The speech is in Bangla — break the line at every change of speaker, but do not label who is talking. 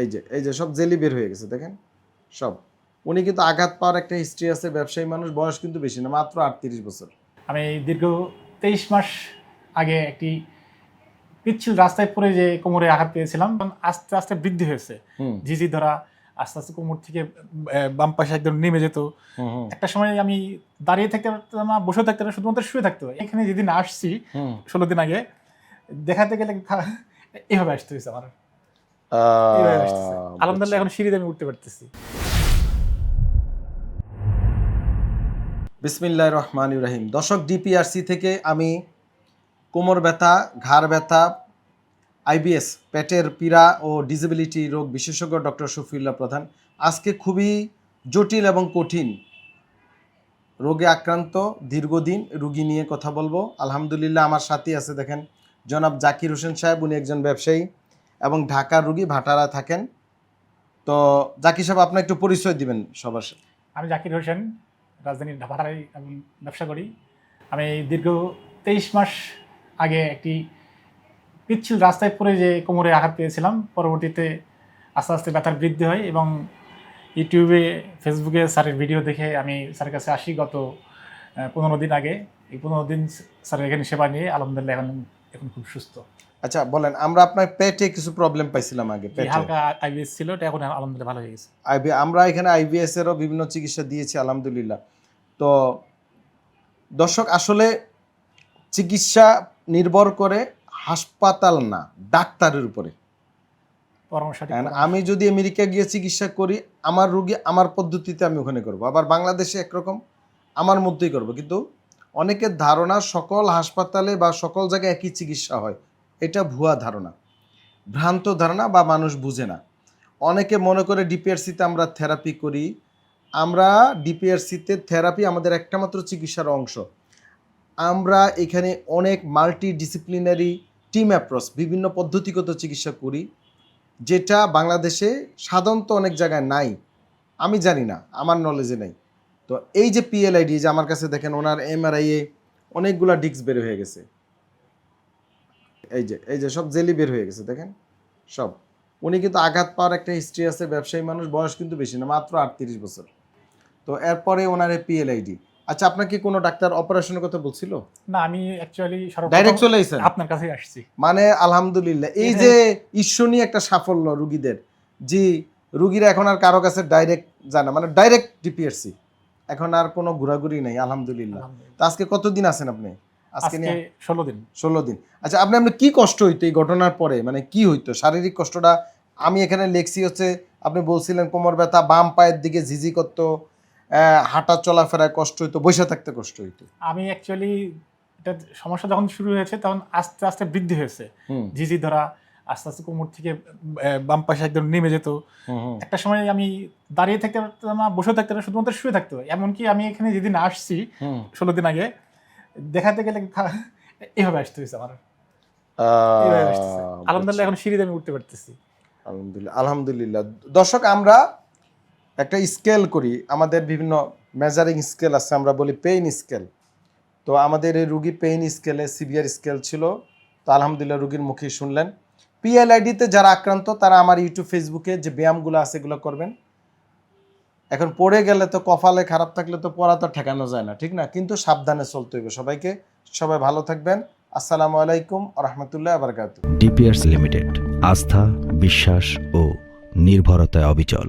এই যে সব জেলি বের হয়ে গেছে দেখেন সব। উনি কিন্তু আঘাত পাওয়ার একটা হিস্ট্রি আছে, ব্যবসায়ী মানুষ, বয়স কিন্তু বেশি না, মাত্র 38 বছর।
আমি দীর্ঘ 23 মাস আগে একটি পিচ্ছিল রাস্তায় পড়ে যে কোমরে আঘাত পেয়েছিলাম, আস্তে আস্তে বৃদ্ধি হয়েছে। ঝিঝি ধরা আস্তে আস্তে কোমর থেকে বাম পাশে একদম নেমে যেত। একটা সময় আমি দাঁড়িয়ে থাকতে পারতাম না, বসে থাকতে পারতাম, শুধুমাত্র শুয়ে থাকতে হয়। এখানে যেদিন আসছি 16 দিন আগে, দেখাতে গেলে এভাবে আসতে হয়েছে আমার। আলহামদুলিল্লাহ এখন সিঁড়িতে আমি উঠতে পারতেছি।
বিসমিল্লাহির রহমানির রহিম। দর্শক, ডিপিআরসি থেকে আমি কোমর ব্যথা, ঘাড় ব্যথা, আইবিএস, পেটের পীড়া ও ডিসেবিলিটি রোগ বিশেষজ্ঞ ডক্টর শফিউল্লাহ প্রধান আজকে খুবই জটিল এবং কঠিন রোগে আক্রান্ত দীর্ঘদিন রুগী নিয়ে কথা বলবো। আলহামদুলিল্লাহ আমার সাথে আছে দেখেন জনাব জাকির হোসেন সাহেব। উনি একজন ব্যবসায়ী এবং ঢাকার রুগী, ভাটারা থাকেন। তো জাকির সাহেব, আপনি একটু পরিচয় দিবেন সবার সাথে।
আমি জাকির হোসেন, রাজধানীর ভাটারায় আমি ব্যবসা করি। আমি দীর্ঘ 23 মাস আগে একটি পিচ্ছিল রাস্তায় পড়ে যে কোমরে আঘাত পেয়েছিলাম, পরবর্তীতে আস্তে আস্তে ব্যথার বৃদ্ধি হয় এবং ইউটিউবে, ফেসবুকে স্যারের ভিডিও দেখে আমি স্যারের কাছে আসি গত 15 দিন আগে। এই 15 দিন স্যারের এখানে সেবা নিয়ে আলহামদুলিল্লাহ এখন খুব সুস্থ।
আচ্ছা বলেন, আমরা আপনার পেটে কিছু প্রবলেম পাইছিলাম আগে, পেটে
হালকা আইবিএস ছিল, এটা এখন আলহামদুলিল্লাহ ভালো হয়ে গেছে।
আমরা এখানে আইবিএস এরও বিভিন্ন চিকিৎসা দিয়েছি আলহামদুলিল্লাহ। তো দর্শক, আসলে চিকিৎসা নির্ভর করে হাসপাতাল না ডাক্তারের উপরে। আমি যদি আমেরিকা গিয়ে চিকিৎসা করি, আমার রোগী আমার পদ্ধতিতে আমি ওখানে করব, আবার বাংলাদেশে একরকম আমার মধ্যেই করব। কিন্তু অনেকের ধারণা সকল হাসপাতালে বা সকল জায়গায় একই চিকিৎসা হয়, এটা ভুয়া ধারণা, ভ্রান্ত ধারণা, বা মানুষ বুঝে না। অনেকে মনে করে ডিপিআরসিতে আমরা থেরাপি করি। আমরা ডিপিআরসিতে থেরাপি আমাদের একটা মাত্র চিকিৎসার অংশ। আমরা এখানে অনেক মাল্টি ডিসিপ্লিনারি টিম অ্যাপ্রোচ, বিভিন্ন পদ্ধতিগত চিকিৎসা করি, যেটা বাংলাদেশে সাধারণত অনেক জায়গায় নাই। আমি জানি না, আমার নলেজে নেই। তো এই যে পিএলআইডি, যে আমার কাছে দেখেন ওনার এমআরআইয়ে অনেকগুলা ডিস্ক বের হয়ে গেছে। এই যে সব জেলি বের হয়ে গেছে দেখেন সব। উনি কিন্তু আঘাত পাওয়ার একটা হিস্ট্রি আছে, ব্যবসায়ী মানুষ, বয়স কিন্তু বেশি না, মাত্র 38 বছর। তো এরপরে ওনার পিএলআইডি। আচ্ছা, আপনার কি কোনো ডাক্তার অপারেশনের কথা বলছিল?
না, আমি অ্যাকচুয়ালি
ডাইরেক্ট চলে আইছেন,
আপনার কাছেই আসছি।
মানে আলহামদুলিল্লাহ, এই যে ঈশ্বনীয় একটা সাফল্য রুগীদের, জি, রুগীরা এখন আর কারো কাছে ডাইরেক্ট জানা, মানে ডাইরেক্ট ডিপিআরসি, এখন আর কোনো ঘোরাঘুরি নাই আলহামদুলিল্লাহ। তো আজকে কতদিন আছেন আপনি?
আজকে 16 দিন।
16 দিন। আচ্ছা, আপনি কি কষ্ট হইতো এই ঘটনার পরে, মানে কি হইতো শারীরিক কষ্টটা? আমি এখানে লেখছি হচ্ছে, আপনি বলছিলেন কোমর ব্যথা, বাম পায়ের দিকে ঝিঝি করতো, হাঁটা চলাফেরায় কষ্ট হইতো, বসে থাকতে কষ্ট হইতো।
আমি অ্যাকচুয়ালি এটা সমস্যা যখন শুরু হয়েছে তখন আস্তে আস্তে বৃদ্ধি হয়েছে। ঝিঝি ধরা আস্তে আস্তে কোমর থেকে বাম পাশে একদম নেমে যেত। একটা সময় আমি দাঁড়িয়ে থাকতে পারতাম না, বসে থাকতে পারতাম, শুধুমাত্র শুয়ে থাকতে হয়। এমনকি আমি এখানে যেদিন আসছি 16 দিন আগে, দেখাতে গেলে এভাবে আসতে হয়েছে আমার। আলহামদুলিল্লাহ এখন সিঁড়িতে আমি উঠতে পারতেছি।
আলহামদুলিল্লাহ। দর্শক, আমরা একটা স্কেল করি, আমাদের বিভিন্ন মেজারিং স্কেল আছে, আমরা বলি পেইন স্কেল। তো আমাদের এই রুগী পেইন স্কেলে সিভিয়ার স্কেল ছিল। তো আলহামদুলিল্লাহ রুগীর মুখে শুনলেন। পিএলআইডিতে যারা আক্রান্ত তারা আমার ইউটিউব, ফেসবুকে যে ব্যায়ামগুলো আছে এগুলো করবেন। এখন পড়ে গেলে তো, কপালে খারাপ থাকলে তো পড়া তো ঠেকানো যায় না, ঠিক না? কিন্তু সাবধানে চলতে হবে সবাইকে। সবাই ভালো থাকবেন। আসসালামু আলাইকুম ওয়া রাহমাতুল্লাহি ওয়া বারাকাতুহু।
ডিপিআরসি লিমিটেড, আস্থা, বিশ্বাস ও নির্ভরতায় অবিচল।